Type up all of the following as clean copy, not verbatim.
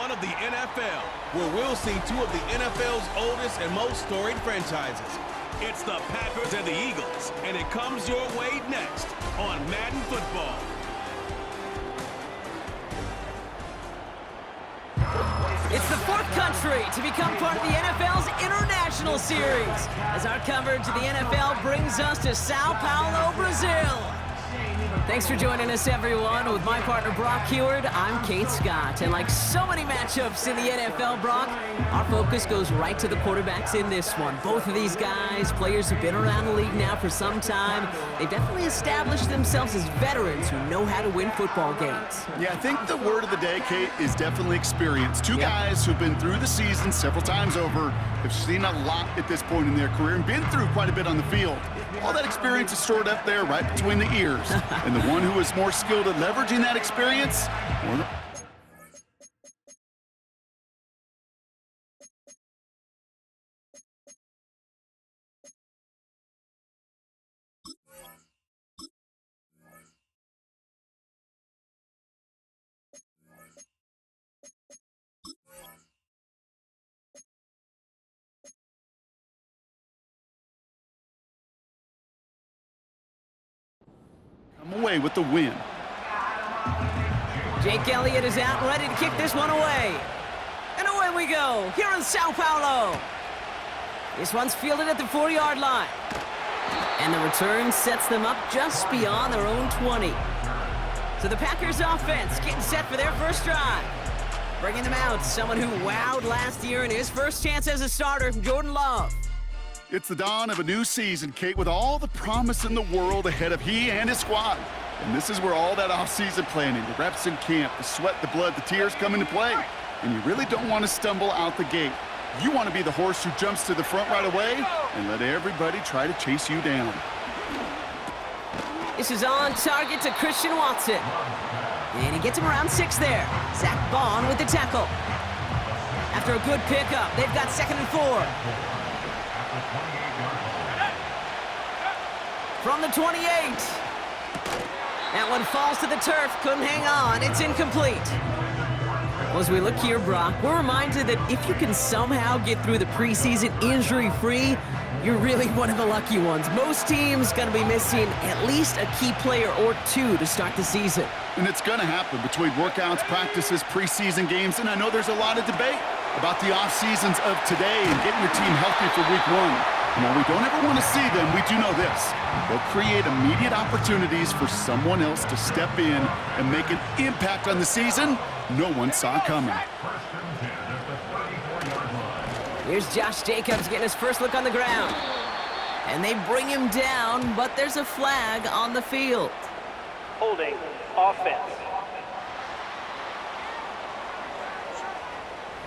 one of the NFL, where we'll see two of the NFL's oldest and most storied franchises. It's the Packers and the Eagles, and it comes your way next on Madden Football. It's the fourth country to become part of the NFL's International Series, as our coverage of the NFL brings us to Sao Paulo, Brazil. Thanks for joining us, everyone. With my partner, Brock Heward, I'm Kate Scott. And like so many matchups in the NFL, Brock, our focus goes right to the quarterbacks in this one. Both of these guys, players who've been around the league now for some time. They've definitely established themselves as veterans who know how to win football games. Yeah, I think the word of the day, Kate, is definitely experience. Two guys who've been through the season several times over, have seen a lot at this point in their career, and been through quite a bit on the field. All that experience is stored up there right between the ears. And the one who is more skilled at leveraging that experience, come away with the win. Jake Elliott is out and ready to kick this one away. And away we go, here in Sao Paulo. This one's fielded at the 40-yard line. And the return sets them up just beyond their own 20. So the Packers offense getting set for their first drive. Bringing them out, someone who wowed last year in his first chance as a starter, Jordan Love. It's the dawn of a new season, Kate, with all the promise in the world ahead of he and his squad. And this is where all that off-season planning, the reps in camp, the sweat, the blood, the tears come into play. And you really don't want to stumble out the gate. You want to be the horse who jumps to the front right away and let everybody try to chase you down. This is on target to Christian Watson. And he gets him around 6 there. Zach Bond with the tackle. After a good pickup, they've got 2nd and 4. From the 28. That one falls to the turf, couldn't hang on, it's incomplete. Well, as we look here, Brock, we're reminded that if you can somehow get through the preseason injury-free, you're really one of the lucky ones. Most teams gonna be missing at least a key player or two to start the season. And it's gonna happen between workouts, practices, preseason games, and I know there's a lot of debate about the off seasons of today and getting your team healthy for week 1. And while we don't ever want to see them, we do know this. They'll create immediate opportunities for someone else to step in and make an impact on the season no one saw coming. Here's Josh Jacobs getting his first look on the ground. And they bring him down, but there's a flag on the field. Holding offense.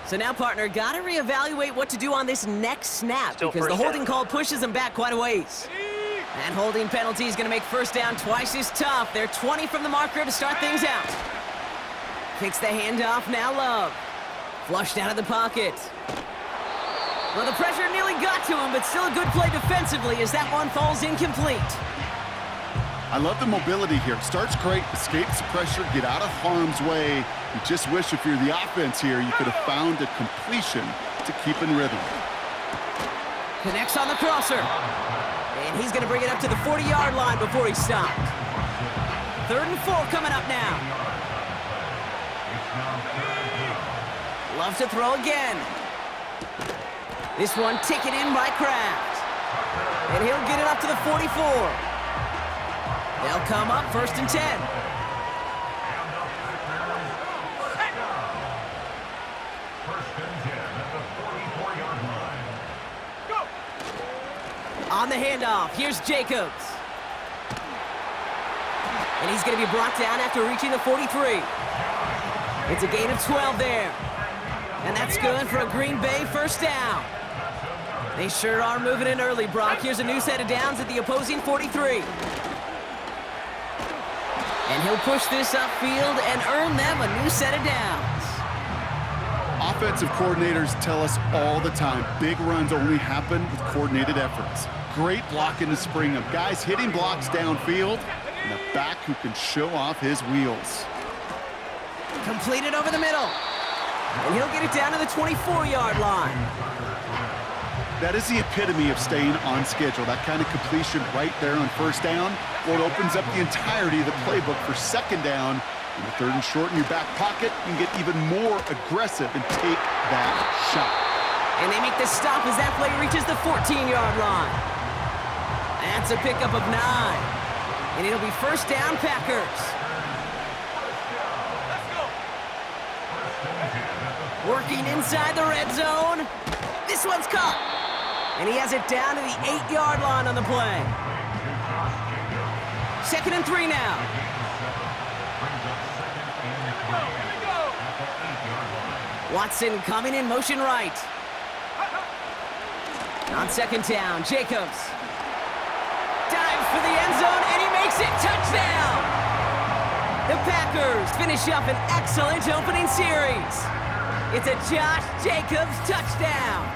So now, partner, got to reevaluate what to do on this next snap because the holding call pushes them back quite a ways. And holding penalty is going to make first down twice as tough. They're 20 from the marker to start things out. Kicks the handoff, now Love. Flushed out of the pocket. Well, the pressure nearly got to him, but still a good play defensively as that one falls incomplete. I love the mobility here. Starts great, escapes the pressure, get out of harm's way. You just wish if you're the offense here, you could have found a completion to keep in rhythm. Connects on the crosser. And he's going to bring it up to the 40-yard line before he stopped. 3rd and 4 coming up now. Loves to throw again. This one taken in by Kraft. And he'll get it up to the 44. They'll come up 1st and 10. On the handoff, here's Jacobs. And he's going to be brought down after reaching the 43. It's a gain of 12 there. And that's good for a Green Bay first down. They sure are moving in early, Brock. Here's a new set of downs at the opposing 43. And he'll push this upfield and earn them a new set of downs. Offensive coordinators tell us all the time, big runs only happen with coordinated efforts. Great block in the spring of guys hitting blocks downfield and a back who can show off his wheels. Completed over the middle. And he'll get it down to the 24-yard line. That is the epitome of staying on schedule. That kind of completion right there on first down. Well, it opens up the entirety of the playbook for second down. In the third and short in your back pocket, you can get even more aggressive and take that shot. And they make the stop as that play reaches the 14-yard line. That's a pickup of 9. And it'll be first down, Packers. Working inside the red zone. This one's caught. And he has it down to the 8-yard line on the play. 2nd and 3 now. Watson coming in motion right. On 2nd down, Jacobs. Dives for the end zone, and he makes it. Touchdown! The Packers finish up an excellent opening series. It's a Josh Jacobs touchdown.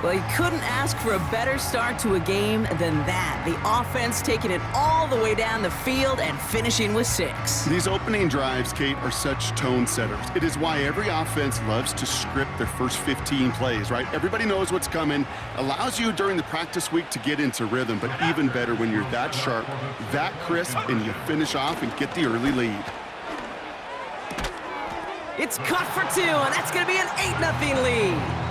Well, you couldn't ask for a better start to a game than that. The offense taking it all the way down the field and finishing with 6. These opening drives, Kate, are such tone setters. It is why every offense loves to script their first 15 plays, right? Everybody knows what's coming. Allows you during the practice week to get into rhythm, but even better when you're that sharp, that crisp, and you finish off and get the early lead. It's caught for 2, and that's going to be an 8-0 lead.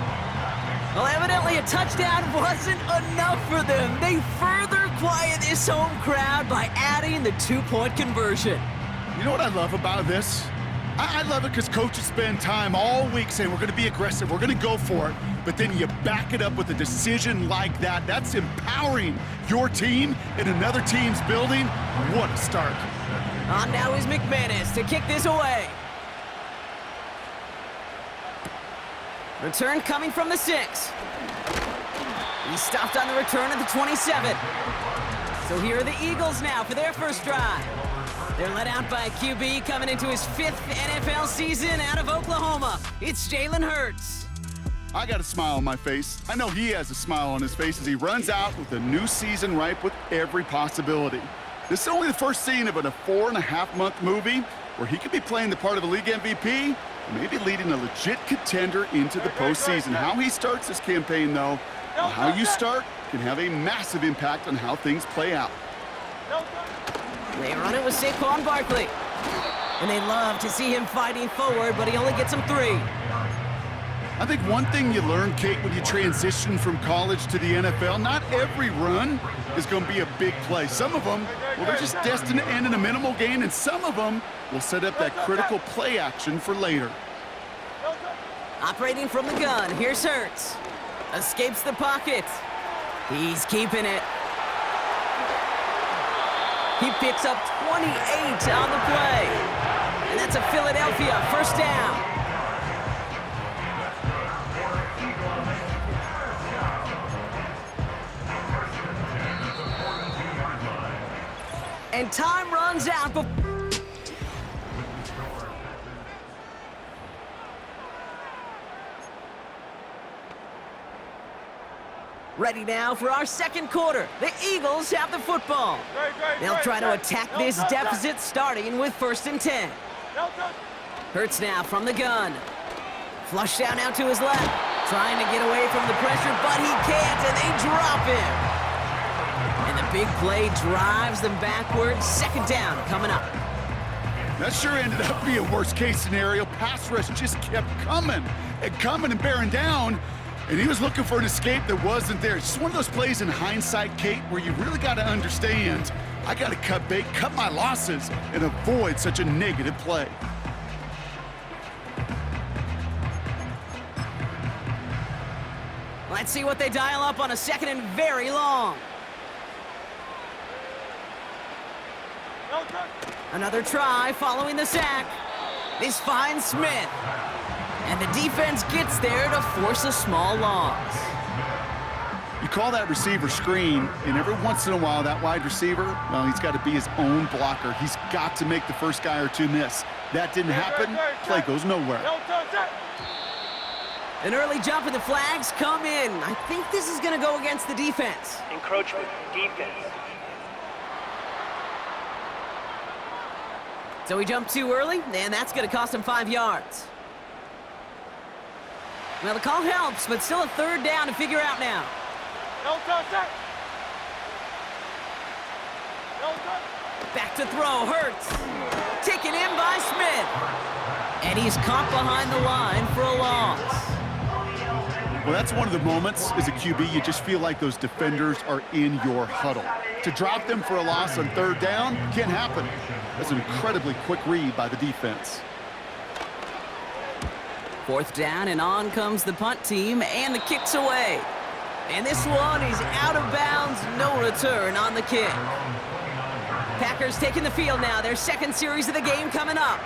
Well, evidently a touchdown wasn't enough for them. They further quiet this home crowd by adding the 2-point conversion. You know what I love about this? I love it because coaches spend time all week saying we're going to be aggressive, we're going to go for it, but then you back it up with a decision like that. That's empowering your team in another team's building. What a start. On now is McManus to kick this away. Return coming from the 6. He stopped on the return at the 27. So here are the Eagles now for their first drive. They're led out by a QB coming into his 5th NFL season out of Oklahoma. It's Jalen Hurts. I got a smile on my face. I know he has a smile on his face as he runs out with a new season ripe with every possibility. This is only the first scene of a 4.5-month movie where he could be playing the part of a league MVP, maybe leading a legit contender into the postseason. How he starts this campaign, though, and how you start can have a massive impact on how things play out. They run it with Saquon Barkley. And they love to see him fighting forward, but he only gets them 3. I think one thing you learn, Kate, when you transition from college to the NFL, not every run is going to be a big play. Some of them, well, they're just destined to end in a minimal gain, and some of them will set up that critical play action for later. Operating from the gun, here's Hurts. Escapes the pocket. He's keeping it. He picks up 28 on the play. And that's a Philadelphia first down. And time runs out before... Ready now for our second quarter. The Eagles have the football. They'll try to attack this deficit starting with 1st and 10. Hurts now from the gun. Flush down out to his left. Trying to get away from the pressure, but he can't, and they drop him. And the big play drives them backwards. 2nd down coming up. That sure ended up being a worst-case scenario. Pass rush just kept coming and bearing down. And he was looking for an escape that wasn't there. It's just one of those plays in hindsight, Kate, where you really got to understand, I got to cut bait, cut my losses, and avoid such a negative play. Let's see what they dial up on a 2nd and very long. Another try following the sack. This finds Smith. And the defense gets there to force a small loss. You call that receiver screen, and every once in a while, that wide receiver, well, he's got to be his own blocker. He's got to make the first guy or two miss. That didn't happen. Play goes nowhere. An early jump and the flags come in. I think this is going to go against the defense. Encroachment, defense. So he jumped too early, and that's going to cost him 5 yards. Well, the call helps, but still a third down to figure out now. Back to throw, Hurts. Taken in by Smith. And he's caught behind the line for a loss. Well, that's one of the moments as a QB, you just feel like those defenders are in your huddle. To drop them for a loss on third down can't happen. That's an incredibly quick read by the defense. Fourth down, and on comes the punt team, and the kick's away. And this one is out of bounds, no return on the kick. Packers taking the field now, their second series of the game coming up.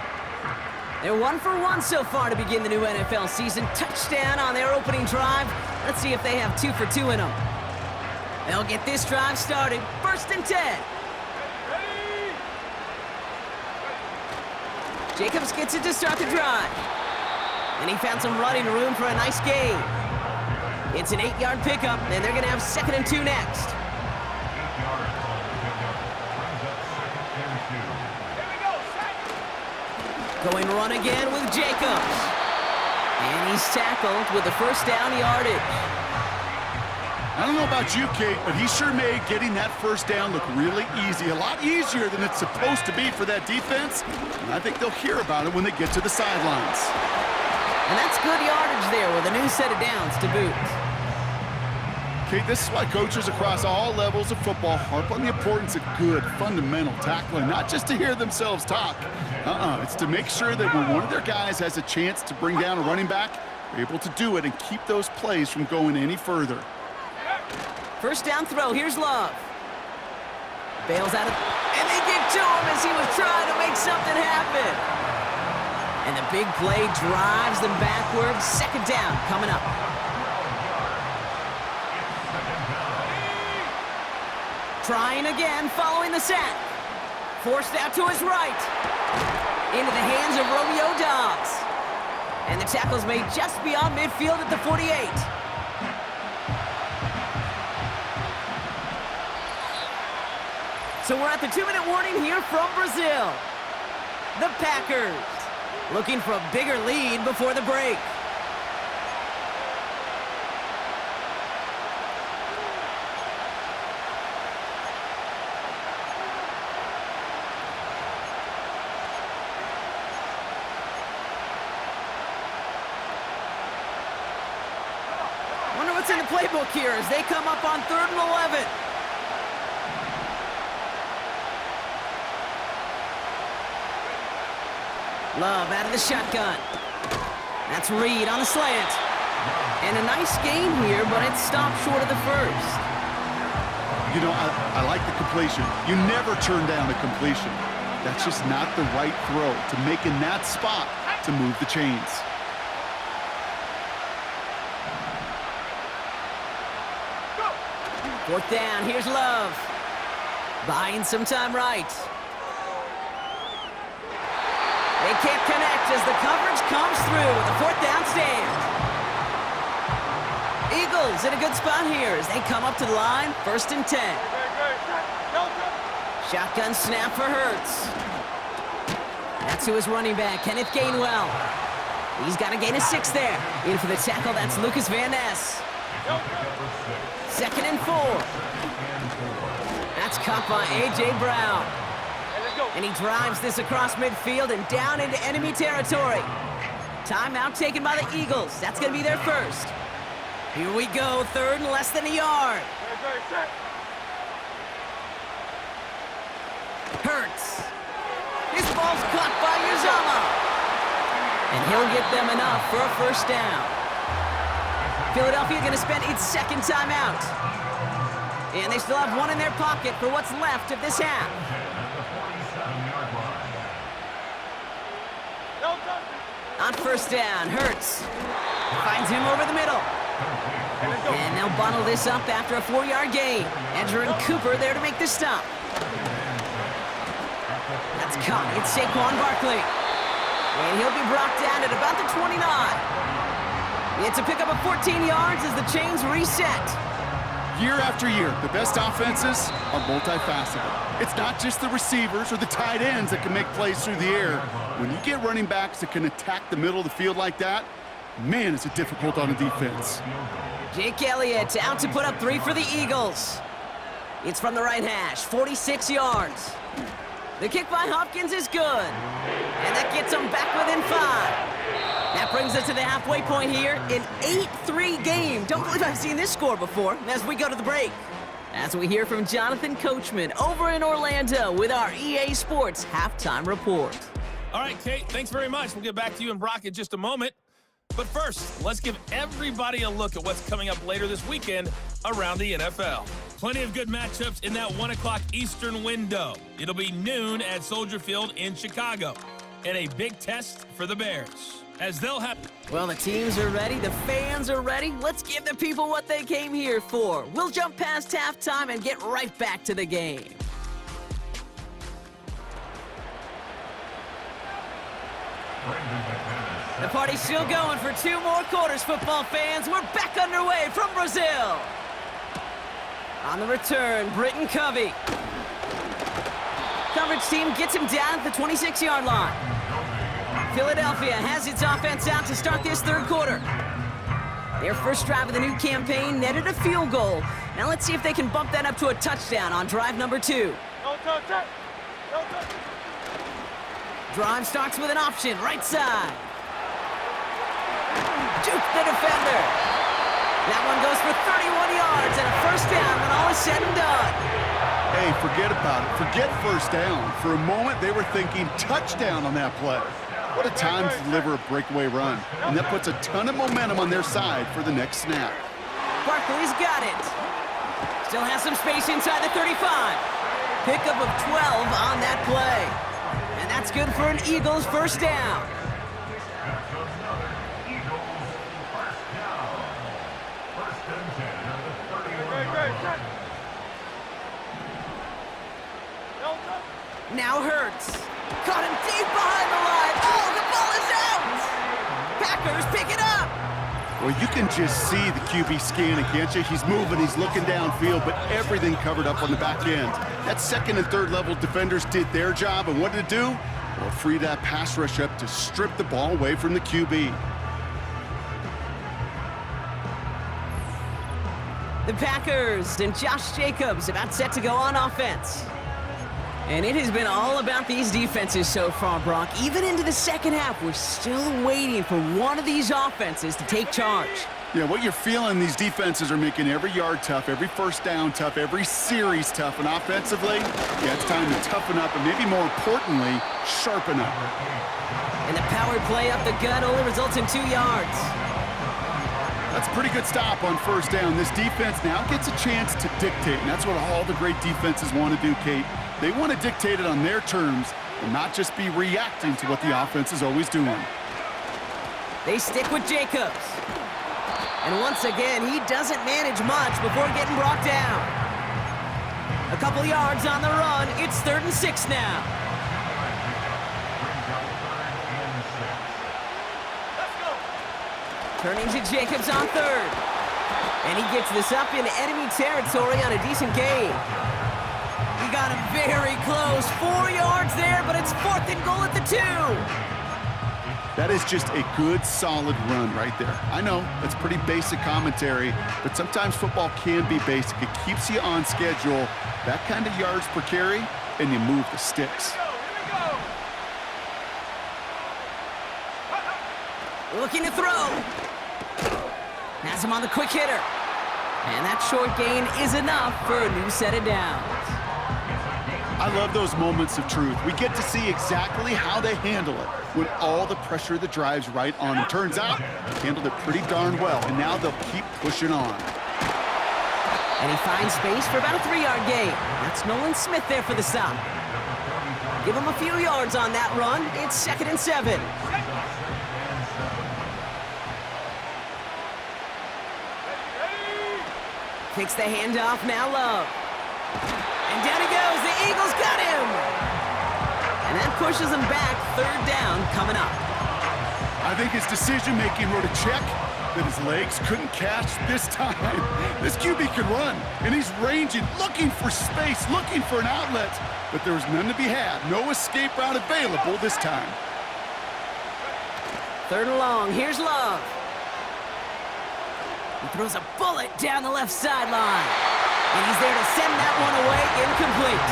They're 1 for 1 so far to begin the new NFL season. Touchdown on their opening drive. Let's see if they have 2 for 2 in them. They'll get this drive started. 1st and 10. Jacobs gets it to start the drive. And he found some running room for a nice gain. It's an 8-yard pickup, and they're going to have 2nd and 2 next. Going run again with Jacobs. And he's tackled with the first down yardage. I don't know about you, Kate, but he sure made getting that first down look really easy. A lot easier than it's supposed to be for that defense. And I think they'll hear about it when they get to the sidelines. And that's good yardage there with a new set of downs to boot. Kate, this is why coaches across all levels of football harp on the importance of good, fundamental tackling, not just to hear themselves talk. It's to make sure that when one of their guys has a chance to bring down a running back, they're able to do it and keep those plays from going any further. First down throw, here's Love. Bails out of, and they get to him as he was trying to make something happen. And the big play drives them backwards. 2nd down coming up. Trying again, following the sack. Forced out to his right. Into the hands of Romeo Dobbs. And the tackle's made just beyond midfield at the 48. So we're at the 2-minute warning here from Brazil. The Packers looking for a bigger lead before the break. Wonder what's in the playbook here as they come up on 3rd and 11. Love out of the shotgun. That's Reed on a slant. And a nice gain here, but it stopped short of the first. You know, I like the completion. You never turn down a completion. That's just not the right throw to make in that spot to move the chains. Fourth down, here's Love. Buying some time right. They can't connect as the coverage comes through with a 4th down stand. Eagles in a good spot here as they come up to the line. 1st and 10. Shotgun snap for Hurts. That's to his running back, Kenneth Gainwell. He's got a gain of 6 there. In for the tackle, that's Lucas Van Ness. 2nd and 4. That's caught by A.J. Brown. And he drives this across midfield and down into enemy territory. Timeout taken by the Eagles. That's going to be their first. Here we go, 3rd and less than a yard. Hurts. This ball's caught by Uzama. And he'll get them enough for a 1st down. Philadelphia going to spend its 2nd timeout. And they still have 1 in their pocket for what's left of this half. On 1st down, Hurts finds him over the middle. And they'll bundle this up after a 4-yard gain. Edger and Cooper there to make the stop. That's caught. It's Saquon Barkley. And he'll be brought down at about the 29. It's a pickup of 14 yards as the chains reset. Year after year, the best offenses are multifaceted. It's not just the receivers or the tight ends that can make plays through the air. When you get running backs that can attack the middle of the field like that, Man, is it difficult on the defense. Jake Elliott out to put up 3 for the Eagles. It's from the right hash, 46 yards. The kick by Hopkins is good. And that gets them back within 5. That brings us to the halfway point here. An 8-3 game. Don't believe I've seen this score before as we go to the break. As we hear from Jonathan Coachman over in Orlando with our EA Sports Halftime Report. All right, Kate, thanks very much. We'll get back to you and Brock in just a moment. But first, let's give everybody a look at what's coming up later this weekend around the NFL. Plenty of good matchups in that 1 o'clock Eastern window. It'll be noon at Soldier Field in Chicago. And a big test for the Bears, as they'll have... Well, the teams are ready. The fans are ready. Let's give the people what they came here for. We'll jump past halftime and get right back to the game. The party's still going for 2 more quarters, football fans. We're back underway from Brazil. On the return, Britton Covey. Coverage team gets him down at the 26-yard line. Philadelphia has its offense out to start this 3rd quarter. Their first drive of the new campaign netted a field goal. Now let's see if they can bump that up to a touchdown on drive number 2. Drive starts with an option, right side. Juke the defender. That one goes for 31 yards and a first down when all is said and done. Hey, forget about it. Forget first down. For a moment, they were thinking touchdown on that play. What a time to deliver a breakaway run. And that puts a ton of momentum on their side for the next snap. Barkley's got it. Still has some space inside the 35. Pickup of 12 on that play. And that's good for an Eagles first down. Now Hurts. Caught him deep behind the line. Oh, the ball is out! Packers pick it up! Well, you can just see the QB scanning, can't you? He's moving, he's looking downfield, but everything covered up on the back end. That 2nd and 3rd level defenders did their job, and what did it do? Well, it freed that pass rush up to strip the ball away from the QB. The Packers and Josh Jacobs about set to go on offense. And it has been all about these defenses so far, Brock. Even into the second half, we're still waiting for one of these offenses to take charge. Yeah, what you're feeling, these defenses are making every yard tough, every first down tough, every series tough. And offensively, yeah, it's time to toughen up and maybe more importantly, sharpen up. And the power play up the gut only results in 2 yards. That's a pretty good stop on first down. This defense now gets a chance to dictate, and that's what all the great defenses want to do, Kate. They want to dictate it on their terms and not just be reacting to what the offense is always doing. They stick with Jacobs. And once again, he doesn't manage much before getting brought down. A couple yards on the run. It's 3rd and 6 now. Turning to Jacobs on 3rd. And he gets this up into enemy territory on a decent gain. He got him very close. 4 yards there, but it's 4th and goal at the 2. That is just a good, solid run right there. I know, that's pretty basic commentary, but sometimes football can be basic. It keeps you on schedule, that kind of yards per carry, and you move the sticks. Looking to throw. Has him on the quick hitter. And that short gain is enough for a new set of downs. I love those moments of truth. We get to see exactly how they handle it when all the pressure that drives right on them. Turns out, they handled it pretty darn well, and now they'll keep pushing on. And he finds space for about a 3-yard gain. That's Nolan Smith there for the stop. Give him a few yards on that run. It's 2nd and 7. Takes the handoff, now Love. And down he goes, the Eagles got him! And that pushes him back, 3rd down coming up. I think his decision-making wrote a check that his legs couldn't catch this time. This QB can run, and he's ranging, looking for space, looking for an outlet. But there was none to be had. No escape route available this time. 3rd and long, here's Love. He throws a bullet down the left sideline. And he's there to send that one away incomplete.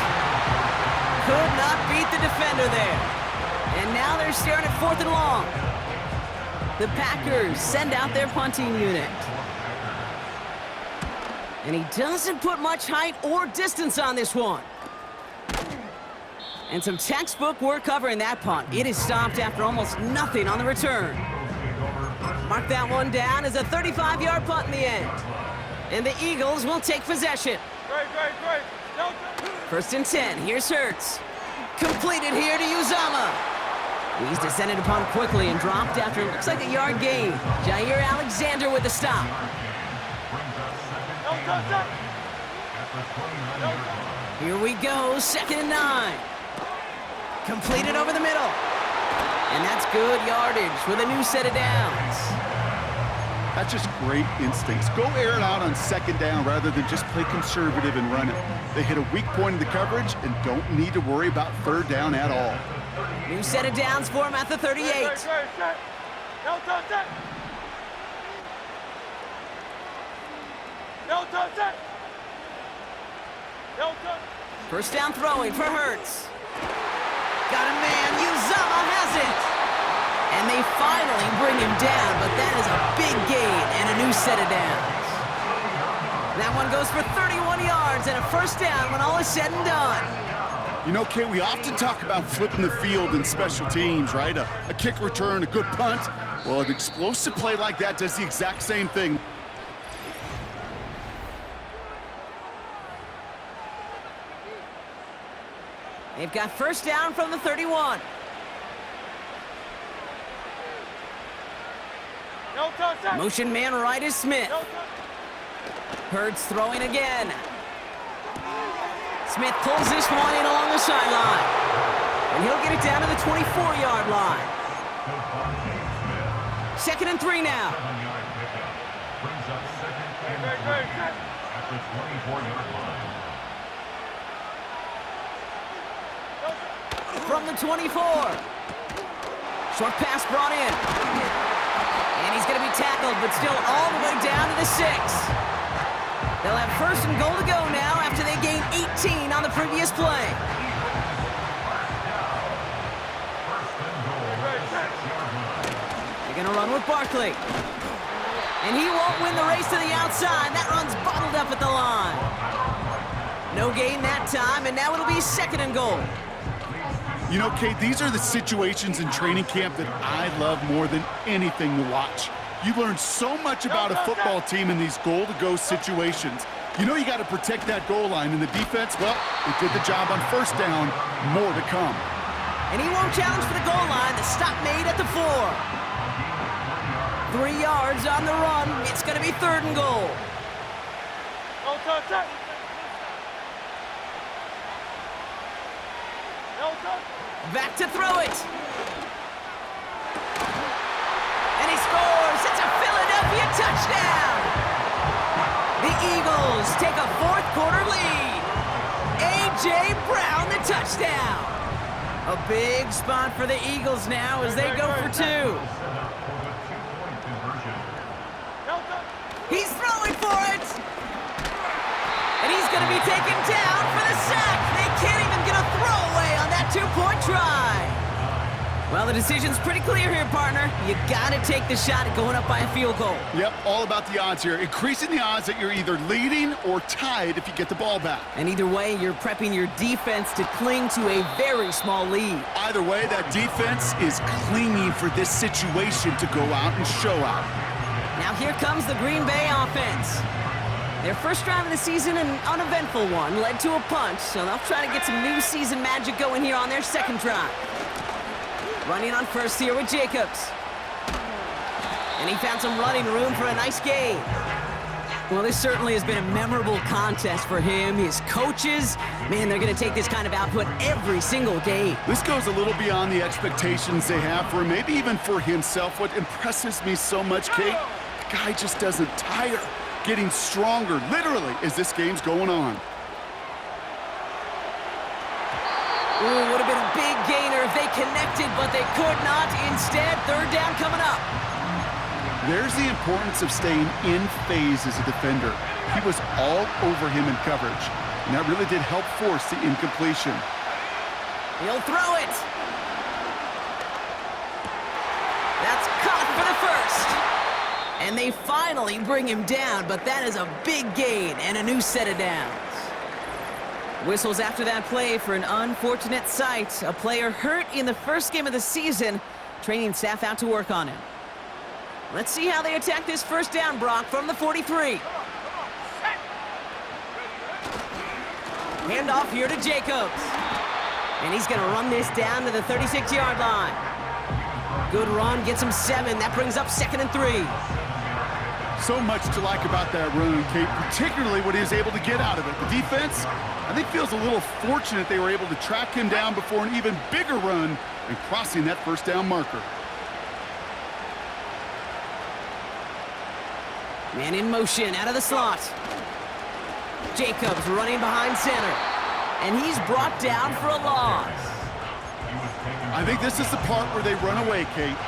Could not beat the defender there. And now they're staring at 4th and long. The Packers send out their punting unit. And he doesn't put much height or distance on this one. And some textbook work covering that punt. It is stopped after almost nothing on the return. Mark that one down as a 35-yard punt in the end. And the Eagles will take possession. Great. No. 1st and 10. Here's Hurts. Completed here to Uzama. He's descended upon quickly and dropped after it looks like a yard gain. Jair Alexander with the stop. Here we go, 2nd and 9. Completed over the middle. And that's good yardage with a new set of downs. That's just great instincts. Go air it out on 2nd down rather than just play conservative and run it. They hit a weak point in the coverage and don't need to worry about 3rd down at all. New set of downs for him at the 38. First down throwing for Hurts. Got a man, Uzama has it. And they finally bring him down, but that is a big gain and a new set of downs. That one goes for 31 yards and a 1st down when all is said and done. You know, Kay, we often talk about flipping the field in special teams, right? A kick return, a good punt. Well, an explosive play like that does the exact same thing. They've got 1st down from the 31. Motion man right is Smith. Hurts throwing again. Smith pulls this one in along the sideline. And he'll get it down to the 24-yard line. 2nd and 3 now. From the 24. Short pass brought in. And he's going to be tackled, but still all the way down to the 6. They'll have 1st and goal to go now after they gained 18 on the previous play. They're going to run with Barkley. And he won't win the race to the outside. That run's bottled up at the line. No gain that time, and now it'll be 2nd and goal. You know, Kate, these are the situations in training camp that I love more than anything to watch. You learn so much about a football team in these goal-to-go situations. You know you got to protect that goal line, and the defense, well, they did the job on 1st down. More to come. And he won't challenge for the goal line. The stop made at the 4. 3 yards on the run. It's going to be 3rd and goal. Back to throw it. And he scores. It's a Philadelphia touchdown. The Eagles take a 4th quarter lead. A.J. Brown, the touchdown. A big spot for the Eagles now as they go for 2. He's throwing for it. And he's going to be taken down for the sack. They can't even get a throwaway on that 2-point try. Well, the decision's pretty clear here, partner. You got to take the shot at going up by a field goal. Yep, all about the odds here. Increasing the odds that you're either leading or tied if you get the ball back. And either way, you're prepping your defense to cling to a very small lead. Either way, that defense is clinging for this situation to go out and show out. Now here comes the Green Bay offense. Their first drive of the season, an uneventful one, led to a punt, so they'll try to get some new season magic going here on their 2nd drive. Running on 1st here with Jacobs. And he found some running room for a nice gain. Well, this certainly has been a memorable contest for him. His coaches, man, they're going to take this kind of output every single game. This goes a little beyond the expectations they have for him, maybe even for himself. What impresses me so much, Kate, the guy just doesn't tire. Getting stronger, literally, as this game's going on. Ooh, would have been a big gainer if they connected, but they could not. Instead, 3rd down coming up. There's the importance of staying in phase as a defender. He was all over him in coverage, and that really did help force the incompletion. He'll throw it. That's caught for the first. And they finally bring him down, but that is a big gain and a new set of downs. Whistles after that play for an unfortunate sight. A player hurt in the first game of the season. Training staff out to work on him. Let's see how they attack this first down, Brock, from the 43. Hand off here to Jacobs. And he's going to run this down to the 36-yard line. Good run, gets him 7. That brings up 2nd and 3. So much to like about that run, Kate, particularly what he was able to get out of it. The defense, I think, feels a little fortunate they were able to track him down before an even bigger run and crossing that first down marker. Man in motion, out of the slot. Jacobs running behind center. And he's brought down for a loss. I think this is the part where they run away, Kate.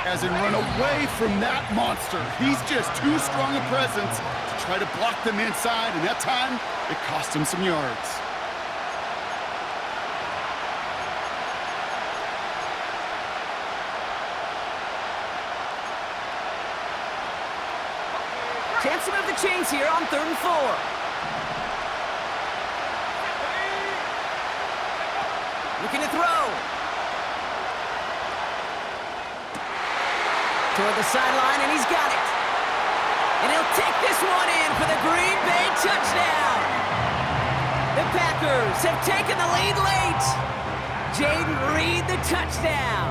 As in run away from that monster. He's just too strong a presence to try to block them inside, and that time, it cost him some yards. Chance to move the chains here on 3rd and 4. Looking to throw. Toward the sideline, and he's got it. And he'll take this one in for the Green Bay touchdown. The Packers have taken the lead late. Jaden Reed, the touchdown.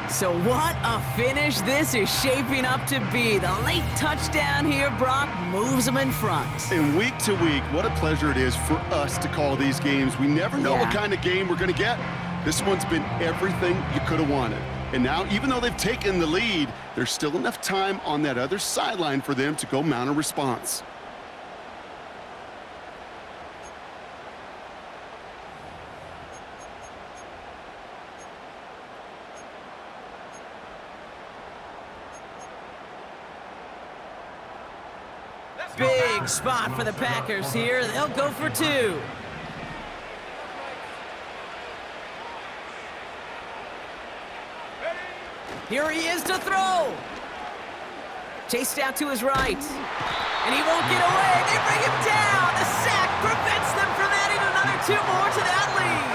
So what a finish this is shaping up to be. The late touchdown here, Brock, moves them in front. And week to week, what a pleasure it is for us to call these games. We never know what kind of game we're going to get. This one's been everything you could have wanted. And now, even though they've taken the lead, there's still enough time on that other sideline for them to go mount a response. Big spot for the Packers here. They'll go for 2. Here he is to throw. Chased out to his right. And he won't get away. They bring him down. The sack prevents them from adding another 2 more to that lead.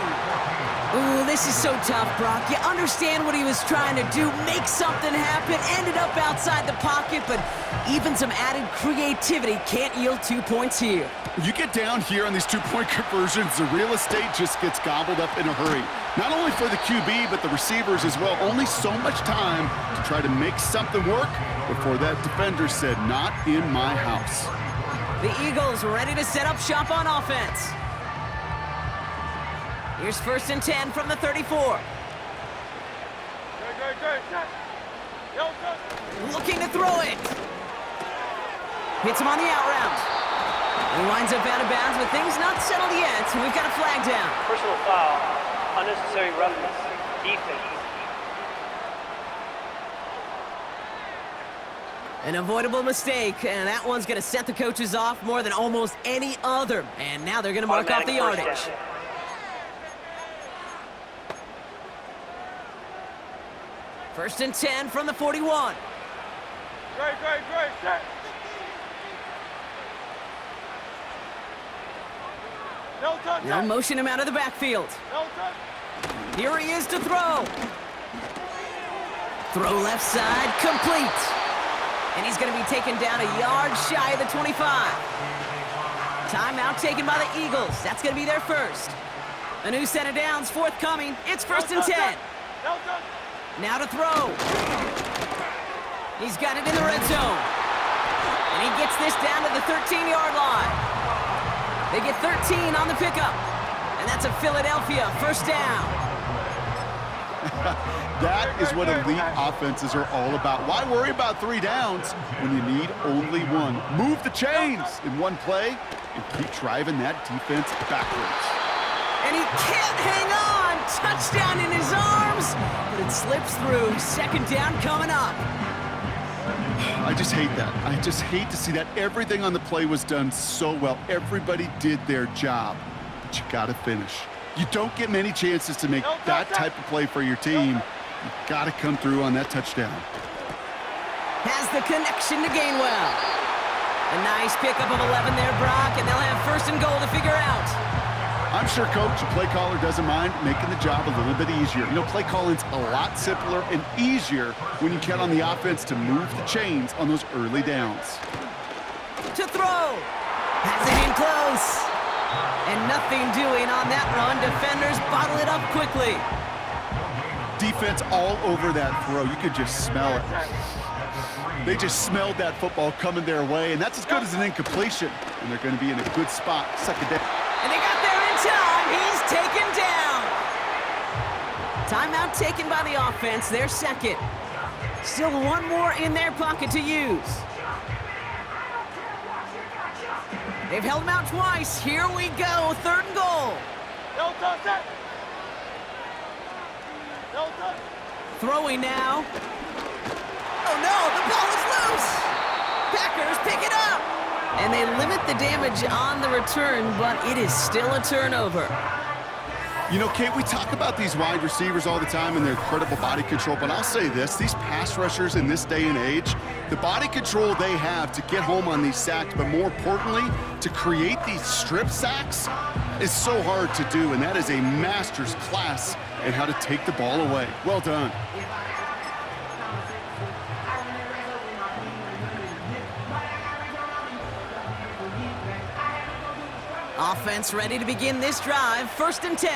Ooh, this is so tough, Brock. You understand what he was trying to do, make something happen, ended up outside the pocket, but even some added creativity can't yield 2 points here. You get down here on these 2-point conversions, the real estate just gets gobbled up in a hurry. Not only for the QB, but the receivers as well. Only so much time to try to make something work before that defender said, "Not in my house." The Eagles ready to set up shop on offense. Here's 1st and 10 from the 34. Looking to throw it. Hits him on the out route. He winds up out of bounds with things not settled yet. We've got a flag down. Personal foul, unnecessary roughness, defense. An avoidable mistake, and that one's going to set the coaches off more than almost any other. And now they're going to mark off the yardage. First and 10 from the 41. Great. Set. No touch. They'll motion him out of the backfield. No touch. Here he is to throw. Throw left side, complete. And he's going to be taken down a yard shy of the 25. Timeout taken by the Eagles. That's going to be their first. A new set of downs forthcoming. It's 1st and 10. No touch. Now to throw. He's got it in the red zone. And he gets this down to the 13-yard line. They get 13 on the pickup. And that's a Philadelphia first down. That is what elite offenses are all about. Why worry about 3 downs when you need only 1? Move the chains in one play and keep driving that defense backwards. And he can't hang on. Touchdown in his arms, but it slips through. 2nd down coming up. I just hate that. I just hate to see that. Everything on the play was done so well. Everybody did their job, but you got to finish. You don't get many chances to make that type of play for your team. You got to come through on that touchdown. Has the connection to Gainwell. A nice pickup of 11 there, Brock, and they'll have first and goal to figure out. I'm sure coach, a play caller, doesn't mind making the job a little bit easier. You know, play calling's a lot simpler and easier when you count on the offense to move the chains on those early downs. To throw. Has it in close. And nothing doing on that run. Defenders bottle it up quickly. Defense all over that throw. You could just smell it. They just smelled that football coming their way, and that's as good as an incompletion. And they're going to be in a good spot. Second down. And they got there in time. He's taken down. Timeout taken by the offense. Their second. Still one more in their pocket to use. They've held him out twice. Here we go. Third and goal. No touch it. No touch. Throwing now. Oh no, the ball is loose. Packers pick it up. And they limit the damage on the return, but it is still a turnover. You know, Kate, we talk about these wide receivers all the time and their incredible body control, but I'll say this, these pass rushers in this day and age, the body control they have to get home on these sacks, but more importantly, to create these strip sacks is so hard to do, and that is a master's class in how to take the ball away. Well done. Offense ready to begin this drive. First and 10.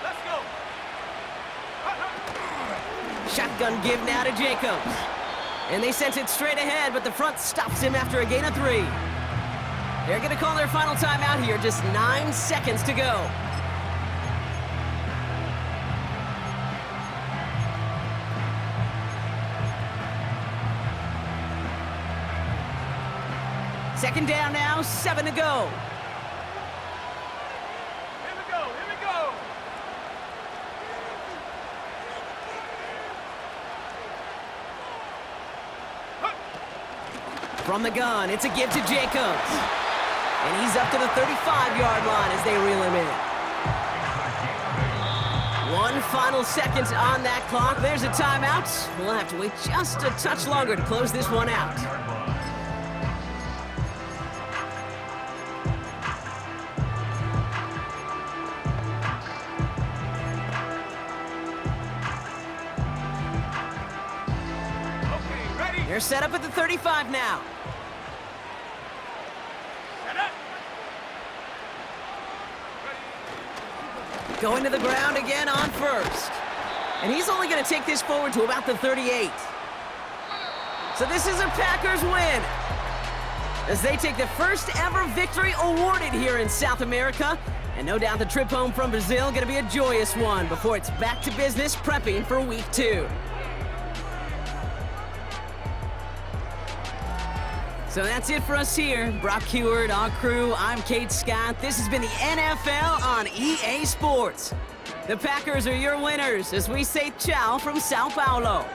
Let's go. Shotgun give now to Jacobs. And they sent it straight ahead, but the front stops him after a gain of 3. They're going to call their final timeout here. Just 9 seconds to go. Second down now, 7 to go. Here we go. Here we go. From the gun, it's a give to Jacobs. And he's up to the 35-yard line as they reel him in. 1 final second on that clock. There's a timeout. We'll have to wait just a touch longer to close this one out. They're set up at the 35 now. Set up. Going to the ground again on first. And he's only going to take this forward to about the 38. So this is a Packers win, as they take the first ever victory awarded here in South America. And no doubt the trip home from Brazil going to be a joyous one before it's back to business prepping for week 2. So that's it for us here. Brock Heward, our crew, I'm Kate Scott. This has been the NFL on EA Sports. The Packers are your winners as we say ciao from Sao Paulo.